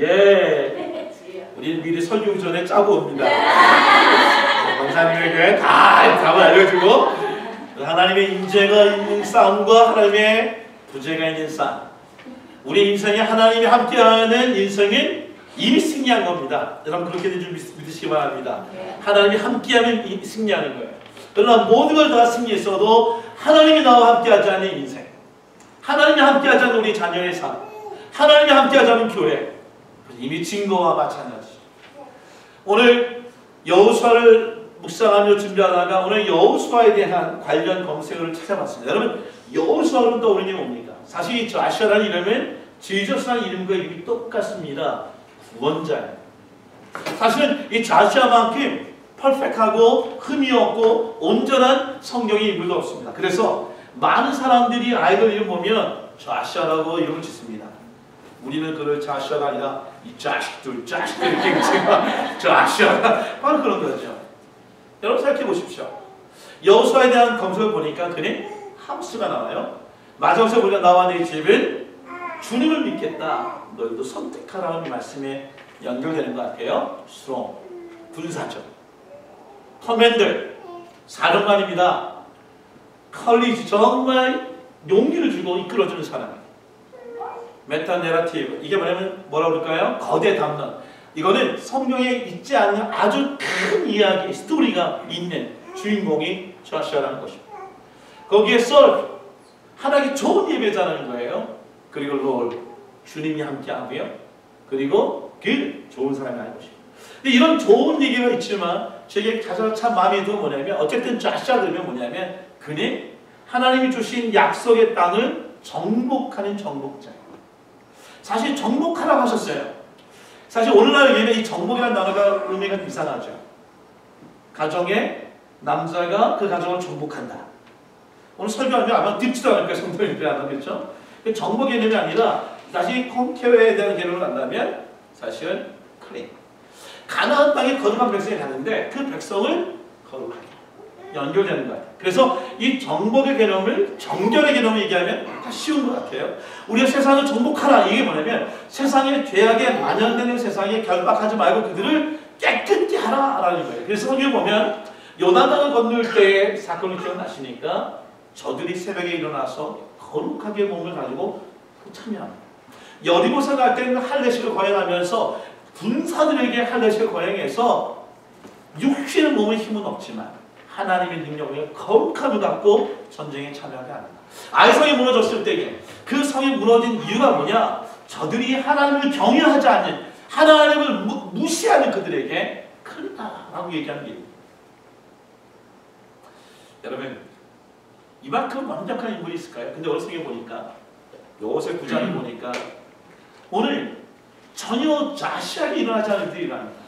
예. 우리 미리 설교 전에 짜고 옵니다. 권사님에게 다 답을 알려주고 하나님의 인재가 있는 싸움과 하나님의 부재가 있는 싸움. 우리 인생에 하나님이 함께하는 인생은 이미 승리한 겁니다. 여러분 그렇게 좀 믿으시기 바랍니다. 하나님이 함께하면 승리하는 거예요. 그러나 모든 걸 다 승리했어도 하나님이 나와 함께하지 않는 인생, 하나님이 함께하지 않는 우리 자녀의 삶, 하나님이 함께하지 않는 교회, 이미 진 거와 마찬가지. 오늘 여호수아를 묵상하며 준비하다가 오늘 여호수아에 대한 관련 검색어를 찾아봤습니다. 여러분 여호수아는 떠오르는 게 뭡니까? 사실 이 아시아라는 이름은 지저스라는 이름과 이름이 똑같습니다. 구원자예요. 사실은 이 자시아만큼 퍼펙트하고 흠이 없고 온전한 성경의 인물도 없습니다. 그래서 많은 사람들이 아이들 이름 보면 자시아라고 이름을 짓습니다. 우리는 그를 자시아가 아니라 이 자식들 이렇게 지금 자시아가 바로 그런 거죠. 여러분 생각해 보십시오. 여호수아에 대한 검색을 보니까 그는 함수가 나와요. 마지막에 우리가 나와 내 집은 주님을 믿겠다. 너희도 선택하라는 말씀에 연결되는 것 같아요. 스트롱, 군사적, 커맨들, 사령관입니다. 컬리지, 정말 용기를 주고 이끌어주는 사람. 메타 내러티브, 이게 뭐라 그럴까요? 거대 담론. 이거는 성경에 있지 않는 아주 큰 이야기, 스토리가 있는 주인공이 조슈아라는 것입니다. 거기에 썰, 하나님이 좋은 예배자라는 거예요. 그리고 롤, 주님이 함께하고요. 그리고 그 좋은 사람이 하는 것입니다. 근데 이런 좋은 얘기가 있지만 제게 가장 참 마음에 드는 뭐냐면 어쨌든 조슈아 들으면 뭐냐면 그는 하나님이 주신 약속의 땅을 정복하는 정복자예요. 사실 정복하라고 하셨어요. 사실 오늘날 얘기하면 이 정복이라는 단어가 의미가 이상하죠. 가정에 남자가 그 가정을 정복한다. 오늘 설교하면 아마 듣지도 않을 거예요. 성도님들이 안 하겠죠. 정복 개념이 아니라 다시 콘케어에 대한 개념을 한다면 사실은 클린. 가나안 땅에 거룩한 백성이 가는데 그 백성을 거룩하게 연결되는 것 같아요. 그래서 이 정복의 개념을 정결의 개념을 얘기하면 다 쉬운 것 같아요. 우리가 세상을 정복하라. 이게 뭐냐면 세상의 죄악에 만연되는 세상에 결박하지 말고 그들을 깨끗게 하라라는 거예요. 그래서 성경에 보면 요단강을 건널 때의 사건을 기억나시니까 저들이 새벽에 일어나서 거룩하게 몸을 가지고 참여합니다. 여리고서 갈 때는 할례식을 거행하면서 군사들에게 할례식을 거행해서 육신의 몸의 힘은 없지만 하나님의 능력을 거룩함을 갖고 전쟁에 참여하게 합니다. 아이성이 무너졌을 때에 그 성이 무너진 이유가 뭐냐? 저들이 하나님을 경외하지 않는, 하나님을 무시하는 그들에게 큰다라고 얘기하는 게 여러분 이만큼 완벽한 인물이 있을까요? 근데 오늘 성경에 보니까 여호수아 9장에 보니까 오늘 전혀 자시하게 일어나지 않은 일들이 일어납니다.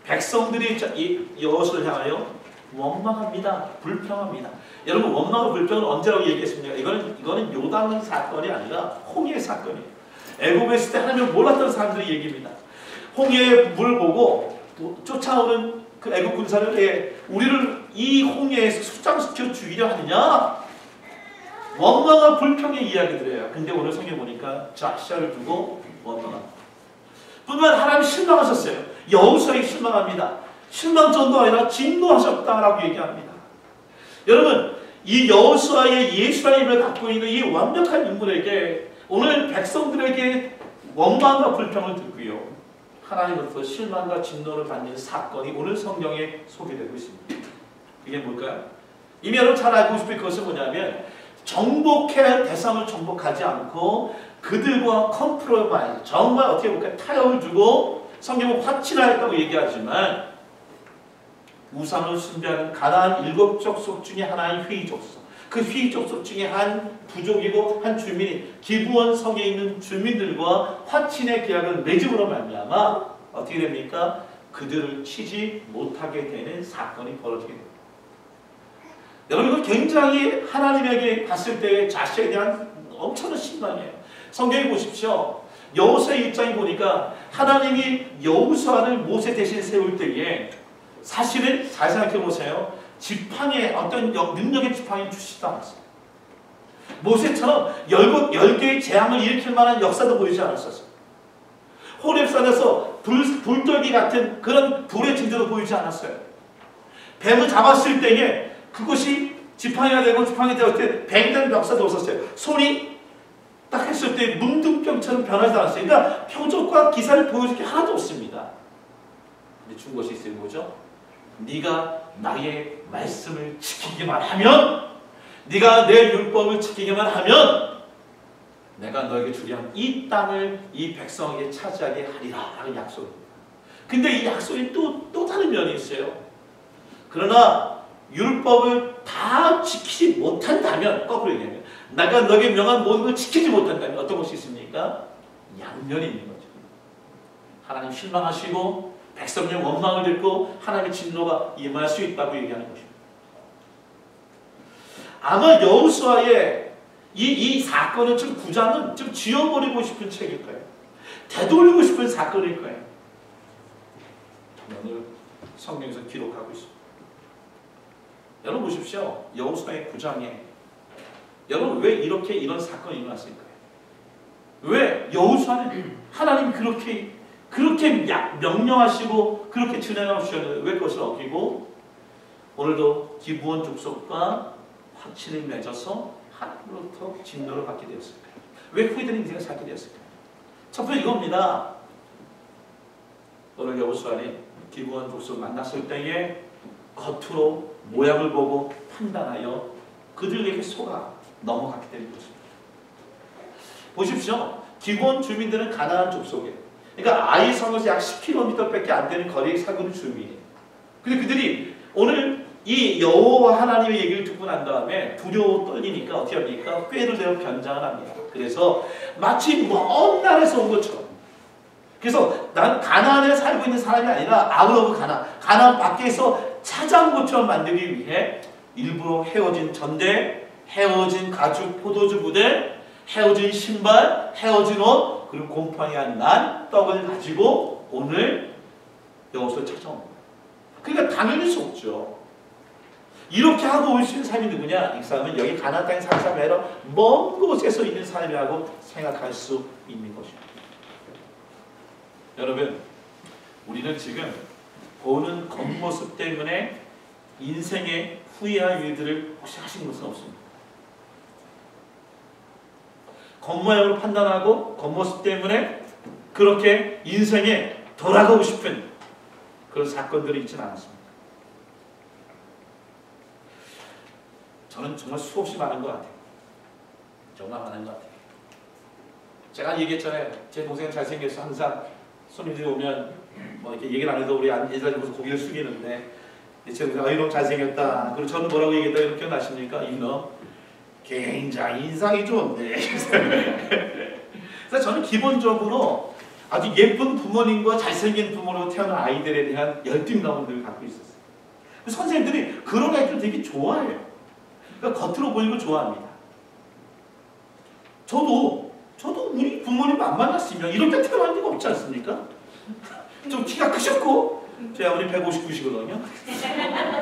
백성들이 여호수아를 향하여 원망합니다. 불평합니다. 여러분 원망과 불평은 언제라고 얘기했습니까? 이거는 요단 사건이 아니라 홍해 사건이에요. 애굽에 있을 때 하나님을 몰랐던 사람들의 얘기입니다. 홍해의 물을 보고 쫓아오는 그 애굽 군사를 우리를 이 홍해에서 수장시켜 죽이려 하느냐? 원망과 불평의 이야기들이에요. 근데 오늘 성경에 보니까 자시아를 두고 원망합니다. 뿐만 하나님 실망하셨어요. 여호수아에게 실망합니다. 실망전도 아니라 진노하셨다라고 얘기합니다. 여러분 이 여호수아의 예수라는 이름을 갖고 있는 이 완벽한 인물에게 오늘 백성들에게 원망과 불평을 듣고요. 하나님으로부터 실망과 진노를 받는 사건이 오늘 성경에 소개되고 있습니다. 이게 뭘까요? 이미 여러분 잘 알고 싶을 것은 뭐냐면 정복해야 할 대상을 정복하지 않고 그들과 컴프로마이즈, 정말 어떻게 볼까요? 타협을 두고 성경은 화친하였다고 얘기하지만 우상을 숭배하는 가나안 7족속 중에 하나인 휘족속, 그 휘족속 중에 한 부족이고 한 주민이 기브온 성에 있는 주민들과 화친의 계약을 맺음으로 말미암아 어떻게 됩니까? 그들을 치지 못하게 되는 사건이 벌어지게 됩니다. 여러분 이거 굉장히 하나님에게 봤을 때의 자신에 대한 엄청난 신망이에요. 성경에 보십시오. 여호수아의 입장에 보니까 하나님이 여호수아를 모세 대신 세울 때에 사실은 잘 생각해 보세요. 지팡이에 어떤 능력의 지팡이 주시지도 않았어요. 모세처럼 10개의 재앙을 일으킬 만한 역사도 보이지 않았었어요. 호렙산에서 불떨기 같은 그런 불의 징조도 보이지 않았어요. 뱀을 잡았을 때에 그것이 지팡이가 되고 지팡이 되었을 때 뱀된 멱살도 없었어요. 손이 딱 했을 때 문둥병처럼 변하지 않았어요. 그러니까 표적과 기사를 보여줄 게 하나도 없습니다. 근데 준 것이 있어요. 뭐죠? 네가 나의 말씀을 지키기만 하면, 네가 내 율법을 지키기만 하면 내가 너에게 주리한 이 땅을 이 백성에게 차지하게 하리라 라는 약속입니다. 근데 이 약속이 또 다른 면이 있어요. 그러나 율법을 다 지키지 못한다면, 거꾸로 얘기하면 내가 너에게 명한 모든 걸 지키지 못한다면 어떤 것이 있습니까? 양면이 있는 거죠. 하나님 실망하시고 백성의 원망을 듣고 하나님의 진노가 임할 수 있다고 얘기하는 것입니다. 아마 여호수아의 이 사건은 좀 구장은 좀 지워버리고 싶은 책일 거예요. 되돌리고 싶은 사건일 거예요. 오늘 성경에서 기록하고 있습니다. 여러분 보십시오. 여호수아의 9장에 여러분 왜 이렇게 이런 사건이 일어났을까요? 왜 여호수아는 하나님이 그렇게 명령하시고 그렇게 진행하고 주셨는데 왜 그것을 어기고 오늘도 기브온 족속과 확신을 맺어서 하나님으로부터 진노를 받게 되었을까요? 왜 후회되는 인생을 살게 되었을까요? 첫 번째 이겁니다. 오늘 여호수아는 기브온 족속을 만났을 때에 겉으로 모양을 보고 판단하여 그들에게 속아 넘어갔기 때문에 그렇습니다. 보십시오. 기브온 주민들은 가나안 족속이에요. 그러니까 아이 성에서 약 10km밖에 안 되는 거리에 살고 있는 주민이에요. 근데 그들이 오늘 이 여호와 하나님의 얘기를 듣고 난 다음에 두려워 떨리니까 어떻게 합니까? 꾀를 내어 변장을 합니다. 그래서 마치 먼 나라에서 온 것처럼. 그래서 난 가나안에 살고 있는 사람이 아니라 아우러브 가나안 밖에서 찾아온 것처럼 만들기 위해 일부러 헤어진 전대, 헤어진 가죽 포도주 부대, 헤어진 신발, 헤어진 옷, 그리고 곰팡이 난 떡을 가지고 오늘 여호수아를 찾아옵니다. 그러니까 당연히 속죠. 이렇게 하고 올 수 있는 사람이 누구냐? 이 사람은 여기 가나안 땅에 사는 사람이 아니라 먼 곳에서 있는 사람이라고 생각할 수 있는 것입니다. 여러분, 우리는 지금 보는 겉모습 때문에 인생의 후회할 일들을 혹시 하신 것은 없습니다. 겉모양으로 판단하고 겉모습 때문에 그렇게 인생에 돌아가고 싶은 그런 사건들이 있지는 않았습니다. 저는 정말 수없이 많은 것 같아요. 정말 많은 것 같아요. 제가 얘기했잖아요. 제 동생은 잘생겨서 항상 손님들이 오면 뭐 이렇게 얘기를 안 해도 우리 예전에 무슨 고개를 숙이는데 제 동생 이놈 잘생겼다. 그리고 저는 뭐라고 얘기했다 이렇게 기억나십니까? 이놈 굉장히 인상이 좋은데. 그래서 저는 기본적으로 아주 예쁜 부모님과 잘생긴 부모로 태어난 아이들에 대한 열등감을 늘 갖고 있었어요. 선생님들이 그런 아이들 되게 좋아해요. 그러니까 겉으로 보이는 걸 좋아합니다. 저도 우리 부모님 안 만났으면 이렇게 태어난 리가 없지 않습니까? 좀 키가 크셨고 저희 아버지 159시거든요.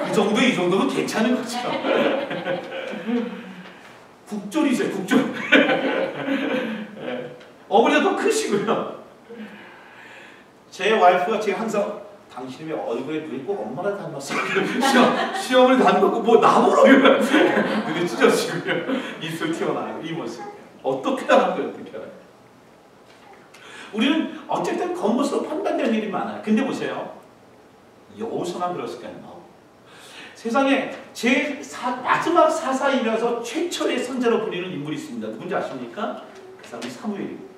이 정도면 괜찮은 거죠. 국졸이세요, 국졸. 어머니가 더 크시고요. 제 와이프가 제가 항상 당신의 얼굴에 눈이 꼭 엄마를 닮았어. 시어머니 닮았고 뭐 나무라고요. 눈이 찢어지고요. 입술 튀어나와요. 이 모습. 어떻게 하는 거예요? 어떻게 하나요? 우리는 어쨌든 겉모습으로 판단되는 일이 많아요. 근데 보세요. 여호수아만 그랬을까요? 세상에 마지막 사사이면서 최초의 선제로 불리는 인물이 있습니다. 누군지 아십니까? 그 사람이 사무엘입니다.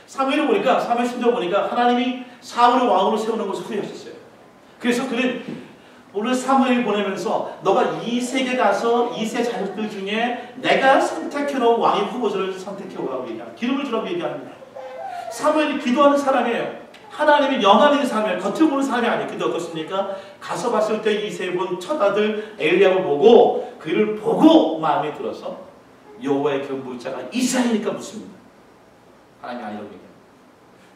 사무엘을 보니까, 사무엘 신조 보니까 하나님이 사울을 왕으로 세우는 것을 후회하셨어요. 그래서 그는 오늘 사무엘 보내면서 너가 이세계 가서 이세 자녀들 중에 내가 선택해놓은 왕의 후보자를 선택해오라고 얘기합니다. 기름을 주라고 얘기합니다. 사무엘이 기도하는 사람이에요. 하나님이 영안 있는 사람이에요. 겉을 보는 사람이 아니에요. 근데 어떻습니까? 가서 봤을 때 이세 본 첫 아들 엘리야를 보고 그를 보고 마음에 들어서 여호와의 경부자가 이사야니까 묻습니다. 하나님이 아니라고 얘기해요.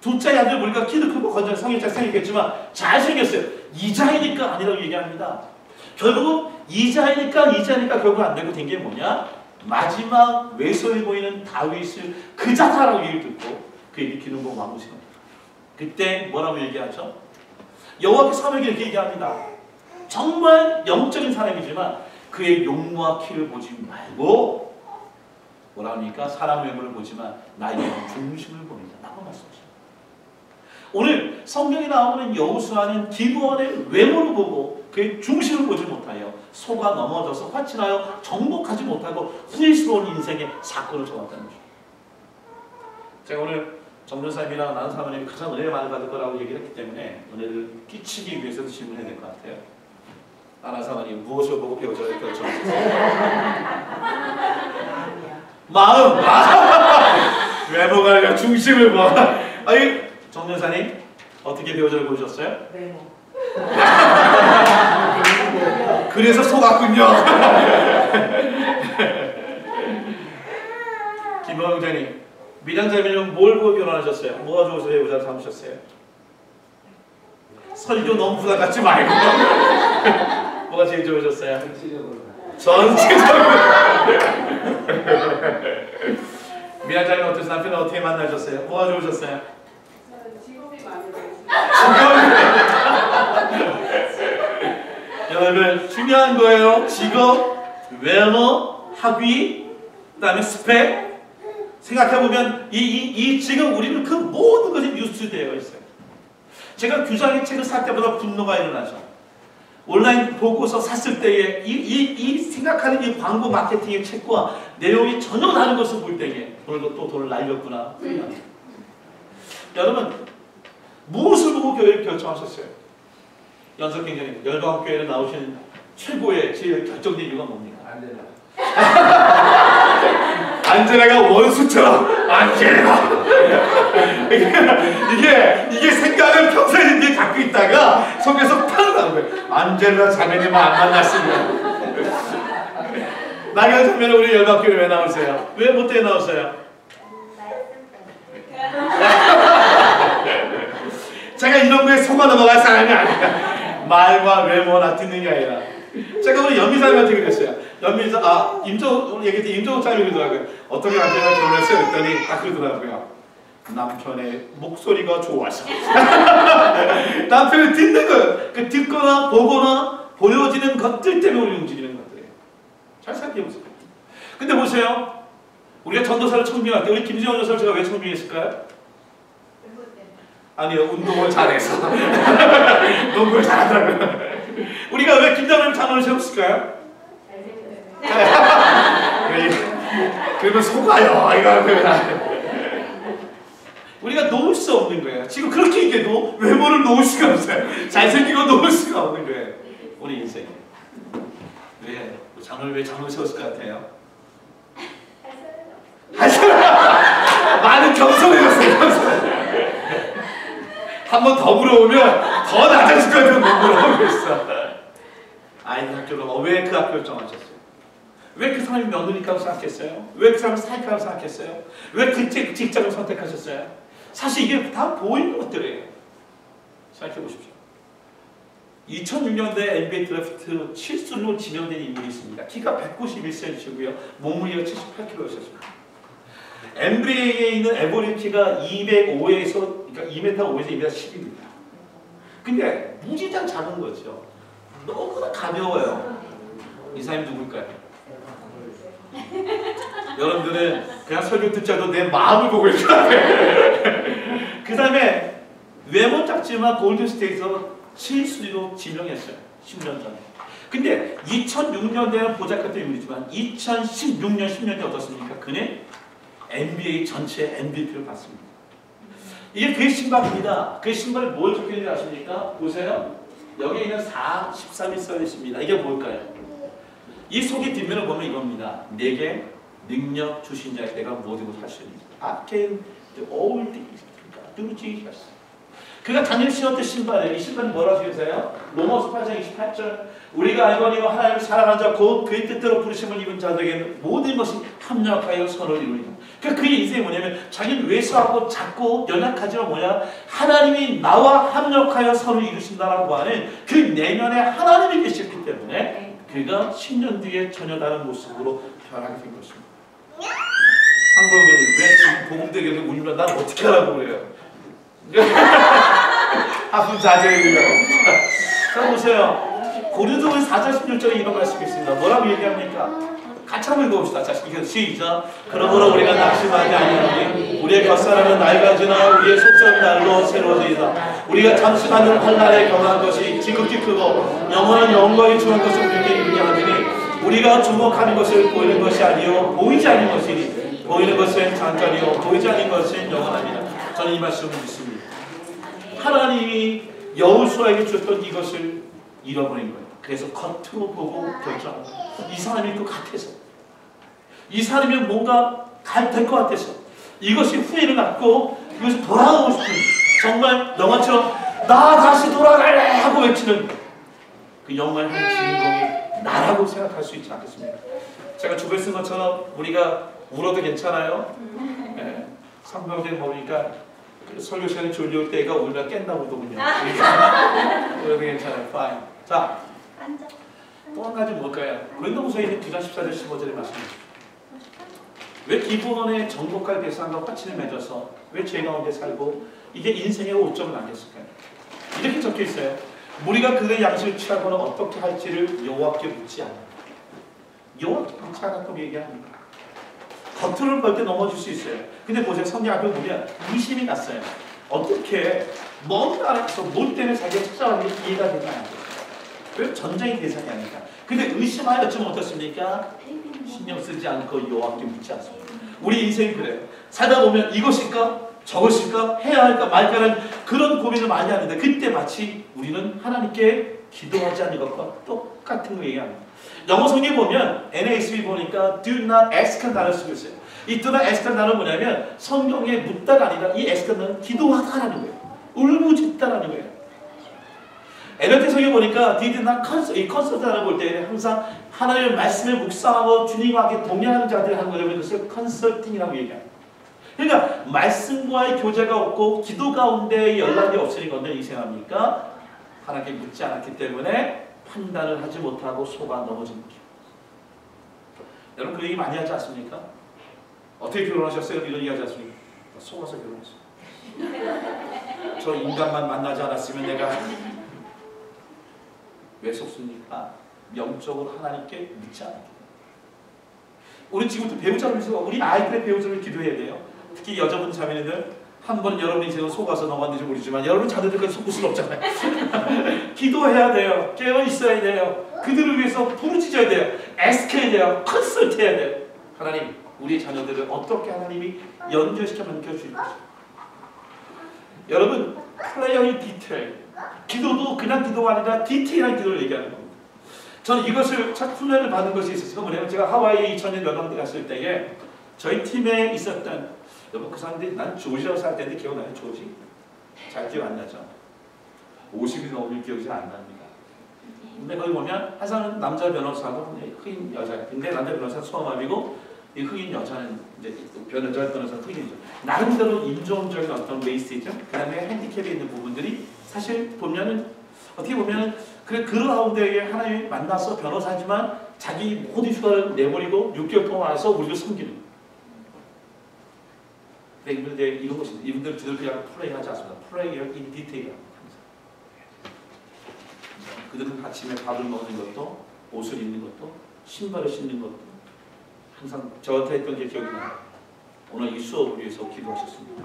둘째 아들 보니까 키도 크고 건장 성격자 생겼겠지만 잘생겼어요. 이자이니까 아니라고 얘기합니다. 결국 이자이니까 결국 안 되고 된 게 뭐냐? 마지막 외소해 보이는 다윗을 그자다라고 얘기를 듣고 그 얘기 기름 보고 마무시합니다. 그때 뭐라고 얘기하죠? 여호와께 사람에게 이렇게 얘기합니다. 정말 영적인 사람이지만 그의 용모와 키를 보지 말고 뭐라 합니까? 사람 외모를 보지만 나의 중심을 보인다. 라고 말씀하십니다. 오늘 성경에 나오는 여호수아는 기브온의 외모를 보고 그의 중심을 보지 못하여 속아 넘어져서 화친하여 정복하지 못하고 후회스러운 인생의 사건을 겪었다는 것입니다. 제가 오늘 정전사님이랑 나는 사모님이 가장 은혜를 많이 받을 거라고 얘기를 했기 때문에 은혜를 끼치기 위해서도 질문해야 될 것 같아요. 나는 사모님 무엇을 보고 배우자를 결정하셨어요? 마음! 외모가 아니라 중심을 봐. 아니, 정전사님 어떻게 배우자를 보셨어요? 외모. 그래서 속았군요. 김범영자님, 미량자매는 뭘 보고 결혼하셨어요? 뭐가 좋으셔서 배우자를 삼으셨어요? 설교 너무 부담 갖지 말고. 뭐가 제일 좋으셨어요? 전체적으로. 미량자매는 어떠세요? 남편은 어떻게 만나셨어요? 뭐가 좋으셨어요? 직업이 마음에 들었어요. 여러분 중요한 거예요. 직업, 외모, 학위, 그 다음에 스펙. 생각해보면 지금 우리는 그 모든 것이 뉴스되어 있어요. 제가 규장의 책을 살 때보다 분노가 일어나죠. 온라인 보고서 샀을 때에 이 생각하는 이 광고 마케팅의 책과 내용이 전혀 다른 것을 볼 때에 오늘도 또 돈을 날렸구나. 여러분 무엇을 보고 교회를 결정하셨어요? 연석행정님, 열방교회에 나오신 최고의 제일 결정된 이유가 뭡니까? 안젤라가 원수처럼 안젤라. 이게 생각을 평소에 이렇게 갖고 있다가 속에서 팍 나온 거예요. 안젤라 자매님만 안 만났으면. 나경 자매는 우리 열방교회 왜 나오세요? 왜 못해 나오세요? 제가 이런 거에 속아 넘어갈 사람이 아니야. 말과 외모나 듣는 게 아니라. 제가 우리 연미사님한테 그랬어요. 연미사, 임종욱 얘기했더니 임종욱 장님이 그러더라고요. 어떻게 남편이랑 결혼했어요? 그랬더니 딱 그러더라고요. 남편의 목소리가 좋아서. 남편을 듣는 거예요. 그 듣거나 보거나 보여지는 것들 때문에 우리 움직이는 것들이에요. 잘 생각해보세요. 근데 보세요. 우리가 전도사를 청빙할 때 우리 김지원 여사를 제가 왜 청빙했을까요? 아니요, 운동을 잘해서. 농구를 잘하더라고요. 우리가 왜 김장훈 장로를 세웠을까요? 그러면 속아요. 이거 우리가 놓을 수 없는 거예요. 지금 그렇게 얘기해도 외모를 놓을 수가 없어요. 잘생기고 놓을 수가 없는 거예요. 우리 인생에. 왜? 장로를 왜 장로를 세웠을 것 같아요? 많은 겸손해졌어요. 한 번 더 물어보면 더 낮아질 것 같아서 못 물어보고 있어. 아이들 학교로 왜 그 학교를 정하셨어요? 왜 그 사람이 며느리라고 생각했어요? 왜 그 사람이 사익이라고 생각했어요? 왜 그 직장을 선택하셨어요? 사실 이게 다 보이는 것들이에요. 생각해 보십시오. 2006년도에 NBA 드래프트 7순위로 지명된 인물이 있습니다. 키가 191cm고요. 몸무게가 78kg였습니다. NBA에 있는 에버리지가 205에서 그러니까 2m5에서 2m10입니다. 근데 무지장 작은 거죠. 너무나 가벼워요. 이 사람이 누굴까요? 여러분들은 그냥 설교 듣자도 내 마음을 보고 있을 것 같아요. 그 다음에 외모 작지만 골든스테이트에서 7순위로 지명했어요. 10년 전에. 근데 2006년대는 보잘것없는 인물이지만 2016년, 10년대 어떻습니까? 그는 NBA 전체 MVP를 받습니다. 이게 그의 신발입니다. 그의 신발에 뭘 적혀있는지 아십니까? 보세요. 여기 있는 4, 13이 써있습니다. 이게 뭘까요? 이 속의 뒷면을 보면 이겁니다. 내게 능력 주신 자에게 내가 모든 것을 할 수 있는 I can do all things through Jesus. 그가 당연히 신었던 신발이에요. 이 신발이 뭐라고 쓰세요? 로마서 8장 28절 우리가 알거니와 하나님을 사랑하는 자 곧 그의 뜻대로 부르심을 입은 자들에게는 모든 것이 합력하여 선을 이루리라. 그러니까 그의 인생이 뭐냐면 자기는 왜소하고 작고 연약하지만 뭐냐 하나님이 나와 합력하여 선을 이루신다라고 하는 그 내면에 하나님이 계셨기 때문에 그가 10년 뒤에 전혀 다른 모습으로 변하게 된 것입니다. 상범님 왜 지금 복음대교에서 울면 난 어떻게 하라고 그래요? 하품 자제해주려고. 자 보세요. 고린도후서 4장 16절에 이런 말씀이 있습니다. 뭐라고 얘기합니까? 같이 한번 읽어봅시다. 자, 시작. 그러므로 우리가 낙심하지 아니하노니 우리의 겉사람은 낡아지나 우리의 속사람은 날로 새로워지리다. 우리가 잠시 받는 환난에 경험한 것이 지극히 크고 영원한 영광이 중한 것을 우리에게 이르하느니 우리가 주목하는 것을 보이는 것이 아니요 보이지 않는 것이니 보이는 것은 잠깐이요 보이지 않는 것은 영원합니다. 저는 이 말씀을 믿습니다. 하나님이 여호수아에게 줬던 이것을 잃어버린 거예요. 그래서 겉으로 보고 결정하고 이 사람일 것 같아서 이 사람이 뭔가 될 것 같아서 이것이 후회를 갖고 이것이 돌아가고 싶은 정말 영화처럼 나 다시 돌아갈래 하고 외치는 그 영화의 한 주인공이 나라고 생각할 수 있지 않겠습니까? 제가 주변에 쓴 것처럼 우리가 울어도 괜찮아요. 네. 성경에 보니까 설교 시간에 졸려올 때가 울면 깬다고 그러거든요. 울어도 괜찮아요. Fine. 자, 또 한 가지 뭘까요? 고린도후서 9장 14절 15절의 말씀입니다. 왜 기본의 정복할 대상과 화친을 맺어서 왜 죄 가운데 살고 이게 인생의 오점을 남겼을까요? 이렇게 적혀 있어요. 우리가 그의 양식을 취하거나 어떻게 할지를 여호와께 묻지 않아. 여호와께 묻지 않았다고 얘기합니다. 겉으로는 볼 때 넘어질 수 있어요. 근데 보세요. 성경 앞에 보면 의심이 났어요. 어떻게 먼 나라에서 뭘 때문에 자기가 찾아왔는지 이해가 되지 않아요. 왜? 전쟁의 대상이 아니까. 근데 의심하였지만 어떻습니까? 신경 쓰지 않고 여호와께 묻지 않습니다. 우리 인생이 그래요. 살다 보면 이것일까? 저것일까? 해야 할까 말까라는 그런 고민을 많이 하는데 그때 마치 우리는 하나님께 기도하지 않는 것과 똑같은 거 얘기합니다. 영어 성경 보면 NASB 보니까 do not ask한 단어를 쓰고 있어요. 이 do not ask한 단어는 뭐냐면 성경에 묻다가 아니라 이 ask한 단어는 기도하다라는 거예요. 울부짖다라는 거예요. NLT 성경 보니까 did not consult, 이 consult라는 볼 때 항상 하나님의 말씀을 묵상하고 주님과 함께 동행하는 자들이 하는 거라면 그것을 컨설팅이라고 얘기합니다. 그러니까 말씀과의 교제가 없고 기도 가운데 연락이 없으니 건데 이생합니까? 하나님께 묻지 않았기 때문에 판단을 하지 못하고 속아 넘어진 거죠. 여러분 그 얘기 많이 하지 않습니까? 어떻게 결혼하셨어요? 이런 얘기 하지 않습니까? 속아서 결혼했어요. 저 인간만 만나지 않았으면 내가 왜 속습니까? 영적으로 하나님께 묻지 않았기 때문에. 우리 지금부터 배우자를 위해서 우리 아이들의 배우자를 기도해야 돼요. 특히 여자분 자매들 한 번은 여러분이 제가 속아서 넘어갔는지 모르지만 여러분 자녀들까지 속을 수는 없잖아요. 기도해야 돼요. 깨어 있어야 돼요. 그들을 위해서 부르짖어야 돼요. 애스케야 돼요. 컨설트해야 돼요. 하나님, 우리 자녀들을 어떻게 하나님이 연결시켜 만들어주실 것인가. 여러분, 플레이어의 디테일. 기도도 그냥 기도가 아니라 디테일한 기도를 얘기하는 겁니다. 저는 이것을 첫 훈련을 받은 것이 있었어요. 뭐냐면 제가 하와이 2000년 연방대 갔을 때에 저희 팀에 있었던 여러분 그 사람들이 난 조지라고 살 때인데 기억나요? 조지? 잘 기억 안 나죠? 50이 넘으면 기억이 잘 안 납니다. 근데 거기 보면 한 사람은 남자 변호사고 흑인 여자예요. 근데 남자 변호사는 소아마비고 이 흑인 여자는 이제 변호사는 흑인이죠. 나름대로 인종적인 어떤 레이시즘, 그 다음에 핸디캡이 있는 부분들이 사실 보면은 어떻게 보면은 그 가운데에 하나님이 만나서 변호사지만 자기 모든 휴가를 내버리고 6개월 동안 와서 우리를 섬기는. 근데 이분들 이런 것입니다. 이분들 그들 그냥 플레이하지 않습니다. 플레이어 인 디테일합니다. 그들은 아침에 밥을 먹는 것도, 옷을 입는 것도, 신발을 신는 것도 항상 저한테 했던 게 기억이 나요. 오늘 이 수업을 위해서 기도하셨습니다.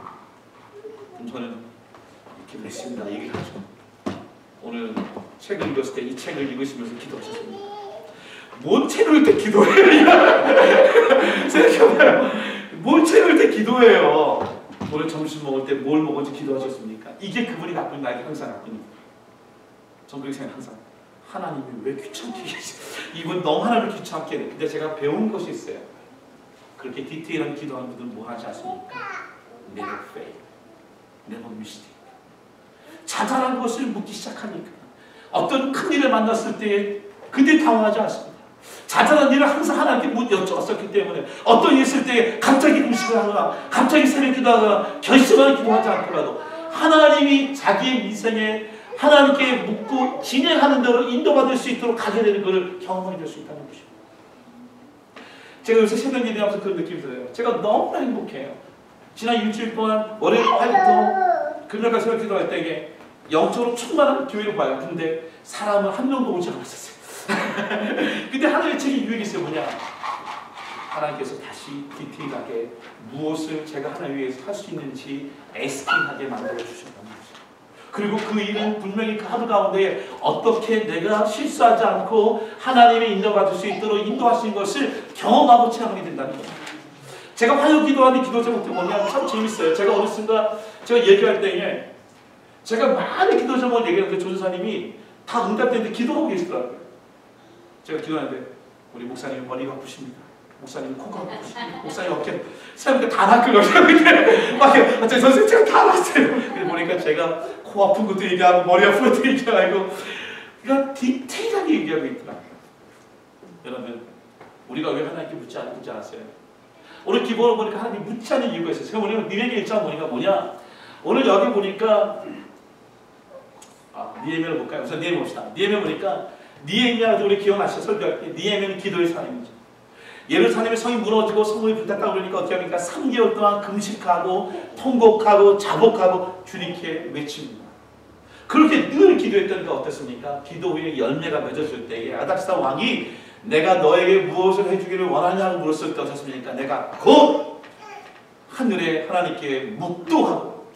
그럼 저는 기도했습니다. 얘기를 하죠. 오늘 책을 읽었을 때 이 책을 읽으시면서 기도하셨습니다. 뭔 책을 읽을 때 기도해요? 생각해봐요. 뭔 책을 읽을 때 기도해요? 오늘 점심 먹을 때 뭘 먹을지 기도하셨습니까? 이게 그분이 나쁜 나에게 항상 나쁩니다. 전 그렇게 생각 항상. 하나님이 왜 귀찮게 계세요? 이분 너무 하나님을 귀찮게 해. 근데 제가 배운 것이 있어요. 그렇게 디테일한 기도하는 분들은 뭐 하지 않습니까? Never fail. Never mistake. 자잘한 것을 묻기 시작하니까 어떤 큰 일을 만났을 때 그때 당황하지 않습니다. 자잘한 일을 항상 하나님께 여쭤봤었기 때문에 어떤 일 있을 때 갑자기 금식을 하거나 갑자기 새벽 기도하거나 결심하는 기도하지 않더라도 하나님이 자기의 인생에 하나님께 묻고 진행하는 대로 인도받을 수 있도록 가게 되는 것을 경험하게 될 수 있다는 것입니다. 제가 요새 새벽 예배하면서 그런 느낌이 들어요. 제가 너무나 행복해요. 지난 일주일 동안 월요일 8일부터 그날까 새벽 기도할 때에 영적으로 충만한 교회로 봐요. 근데 사람은 한 명도 오지 않았었어요. 근데 하나님의 책이 유익이 있어요. 뭐냐? 하나님께서 다시 디테일하게 무엇을 제가 하나님 위해서 할 수 있는지 에스팅하게 만들어 주셨다는 거죠. 그리고 그 일은 분명히 그 하루 가운데 어떻게 내가 실수하지 않고 하나님의 인도받을 수 있도록 인도하신 것을 경험하고 체험하게 된다는 거죠. 제가 화요 기도하는 기도 제목이 뭐냐면 참 재밌어요. 제가 어느 순간 제가 얘기할 때에 제가 많은 기도 제목을 얘기하는데 조사님이 다 응답되는데 기도하고 계시더라고요. 제가 기도하는데 우리 목사님 머리가 아프십니다. 목사님 코가 아프십니다. 목사님 어깨 사람들 다 낚으려고 막 선생님 제가 다 났어요. 그래서 보니까 제가 코 아픈 것도 얘기하고 머리 아픈 것도 얘기하고 그러니까 디테일하게 얘기하고 있더라고요. 여러분 우리가 왜 하나님께 묻지 않았어요? 오늘 기본을 보니까 하나님 묻지 않는 이유가 있어요. 제가 뭐냐면 니네미야 1장 보니까 뭐냐? 오늘 여기 보니까 니에미야를 볼까요? 우선 니에미야 봅시다. 니에미야 보니까 니에미야도 우리 기억나시죠? 설교할 때 니에미야는 기도의 사람이죠. 예루살렘의 성이 무너지고 성문이 불탔다고 그러니까 어떻게 합니까? 3개월 동안 금식하고 통곡하고 자복하고 주님께 외칩니다. 그렇게 늘 기도했다니까 어땠습니까? 기도 후에 열매가 맺어질 때에 아닥사 왕이 내가 너에게 무엇을 해주기를 원하냐고 물었을 때 어떻습니까? 내가 곧 하늘에 하나님께 묵도하고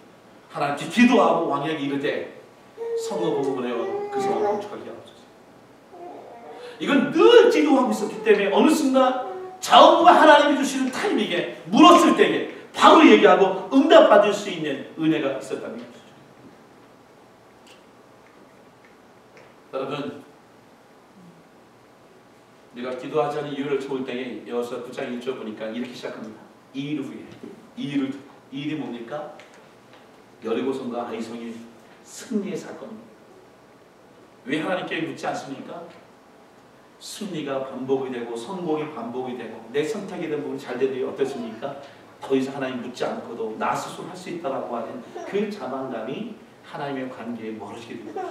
하나님께 기도하고 왕에게 이르되 성읍 보내어 그 성을 건축하게 하옵소서. 이건 늘 기도하고 있었기 때문에 어느 순간 자원과 하나님이 주시는 타이밍에 물었을 때에 바로 얘기하고 응답받을 수 있는 은혜가 있었다는 것이죠. 여러분 우리가 기도하지 않은 이유를 볼 때에 여호수아 9장 1절 보니까 이렇게 시작합니다. 이 일 후에 이 일이 뭡니까? 여리고성과 아이성의 승리의 사건입니다. 왜 하나님께 묻지 않습니까? 승리가 반복이 되고 성공이 반복이 되고 내 선택이 된 부분이 잘 되는 게 어떻습니까? 더 이상 하나님 묻지 않고도 나 스스로 할 수 있다라고 하는 그 자만감이 하나님의 관계에 멀어지게 됩니다.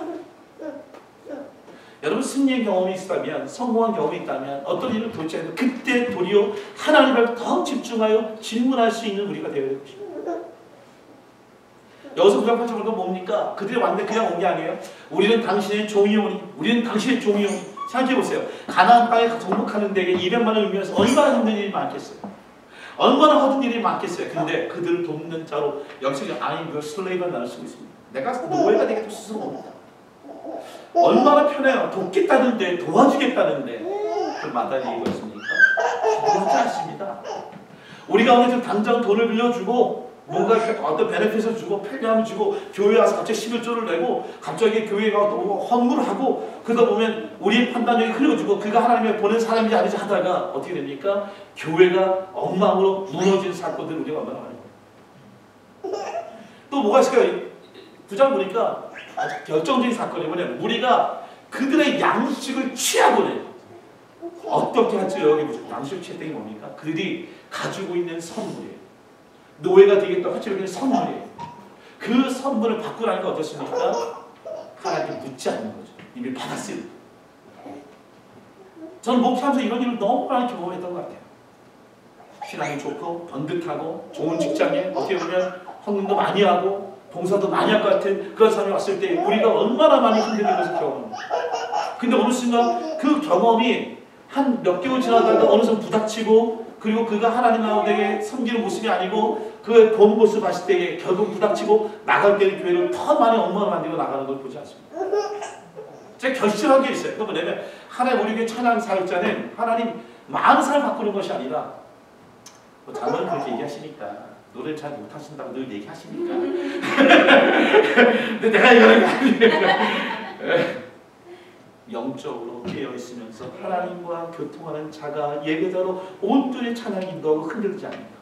여러분 승리의 경험이 있다면 성공한 경험이 있다면 어떤 일을 도대체 그때 도리어 하나님을 더 집중하여 질문할 수 있는 우리가 되어야 될 것입니다. 여기서 그냥 파트너가 뭡니까? 그들이 왔는데 그냥 온 게 아니에요. 우리는 당신의 종이오니 우리는 당신의 종이오니 생각해보세요. 가나안 땅에 정복하는 데에 200만을 의미해서 얼마나 힘든 일이 많겠어요. 얼마나 허든 일이 많겠어요. 근데 그들을 돕는 자로 여기서 I'm your slave라는 단어를 쓰고 있습니다. 내가 노예가 되게 스스로 옵니다. 얼마나 편해요. 돕겠다는데 도와주겠다는데 그 마다리 이유가 있습니까? 그렇지 않습니다. 우리가 오늘 좀 당장 돈을 빌려주고 뭔가 어떤 베네핏을 주고 편리함을 주고 교회 와서 갑자기 11조를 내고 갑자기 교회가 또 헌물을 하고 그러다 보면 우리의 판단력이 흐려지고 그가 하나님의 보낸 사람인지 아닌지 하다가 어떻게 됩니까? 교회가 엉망으로 무너지는 사건들을 우리가 얼마나 많이 봐요. 또 뭐가 있을까요? 9장 보니까 아주 결정적인 사건이 뭐냐면 우리가 그들의 양식을 취하고는 어떻게 할지 여기 보세요. 양식을 취했던 게 뭡니까? 그들이 가지고 있는 선물이에요. 노예가 되겠다고 할지 여기는 선물이에요. 그 선물을 받고 나니까 어떻습니까? 하나님께 묻지 않는 거죠. 이미 받았어요. 저는 목회하면서 이런 일을 너무 많이 경험했던 것 같아요. 신앙이 좋고 번듯하고 좋은 직장에 어떻게 보면 헌금도 많이 하고 봉사도 많이 할 것 같은 그런 사람이 왔을 때 우리가 얼마나 많이 흔들리는 것을 경험합니다. 근데 어느 순간 그 경험이 한 몇 개월 지나다가 어느 순간 부닥치고 그리고 그가 하나님 가운데 섬기는 모습이 아니고 그의 본 모습 봤을 때에 결국 부닥치고 나갈 때는 교회를 더 많이 엉망을 만들고 나가는 걸 보지 않습니다. 제가 결심한 게 있어요. 그건 뭐냐면 하나님 우리 교회 찬양 사역자는 하나님 많은 사람을 바꾸는 것이 아니라 뭐 자문은 그렇게 얘기하시니까 노래를 잘 못하신다고 늘 얘기하시니까 근데 내가 이러는 거 아니에요. 영적으로 깨어있으면서 하나님과 교통하는 자가 예배자로 온전히 찬양이 인도하고 흔들리지 않는다.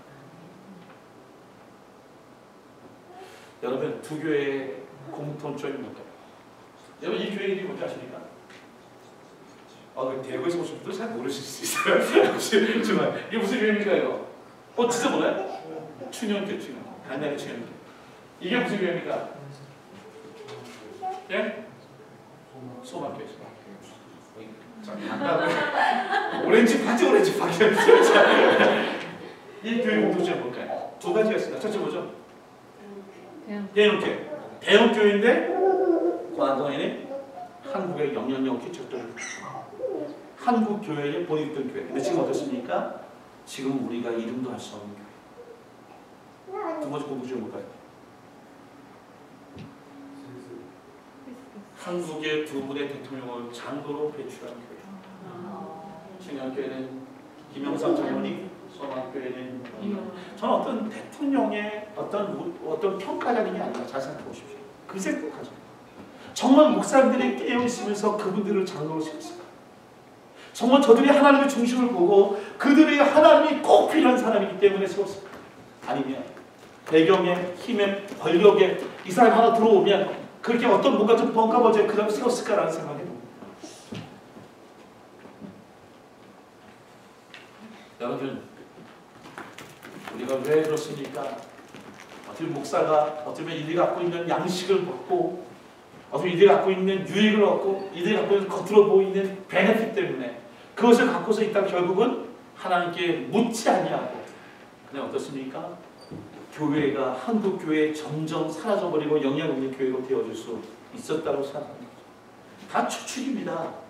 여러분 두 교회의 공통점이 뭘까요? 여러분 이 교회 이름이 뭔지 아십니까? 대구에서 오신 분들 잘 모르실 수 있어요. 정말 이게 무슨 교회입니까 이거? 진짜 몰라요? 충영교 충영 간단히 충영교. 이게 무슨 교회입니까? 예? 소망교회. 오렌지 파지 오렌지 파지. 이 교회 공통점이 뭘까요? 두 가지가 있습니다. 첫째 뭐죠? 이렇게 대형 교회인데 고난동에는 한국에 영향력 끼쳤던 한국 교회에 본입던 교회. 근데 지금 어떻습니까? 지금 우리가 이름도 할 수 없는 교회. 두 번째 공부 좀 볼까요? 한국의 두 분의 대통령을 장로로 배출한 교회. 청년교회는 김영삼 장로님, 소망교회는 저는 어떤 대통령의 어떤 평가자는 게 아니라 잘 생각해 보십시오. 그 생각하죠. 정말 목사님들이 깨어 있으면서 그분들을 장로로 세웠을까? 정말 저들이 하나님의 중심을 보고 그들이 하나님이 꼭 필요한 사람이기 때문에 세웠을까? 아니면 배경에 힘에 권력에 이 사람이 하나 들어오면 그렇게 어떤 뭔가 좀 벙까버져 그다음 세웠을까라는 생각이 듭니다. 여러분, 우리가 왜 그렇습니까? 어떤 목사가 어쩌면 이들이 갖고 있는 양식을 받고 어떤 이들이 갖고 있는 유익을 얻고 이들이 갖고 있는 겉으로 보이는 베네핏 때문에 그것을 갖고서 있다 결국은 하나님께 묻지 아니하고 그냥 어떻습니까? 교회가 한국 교회에 점점 사라져버리고 영향 없는 교회로 되어질 수 있었다고 생각합니다. 다 추측입니다.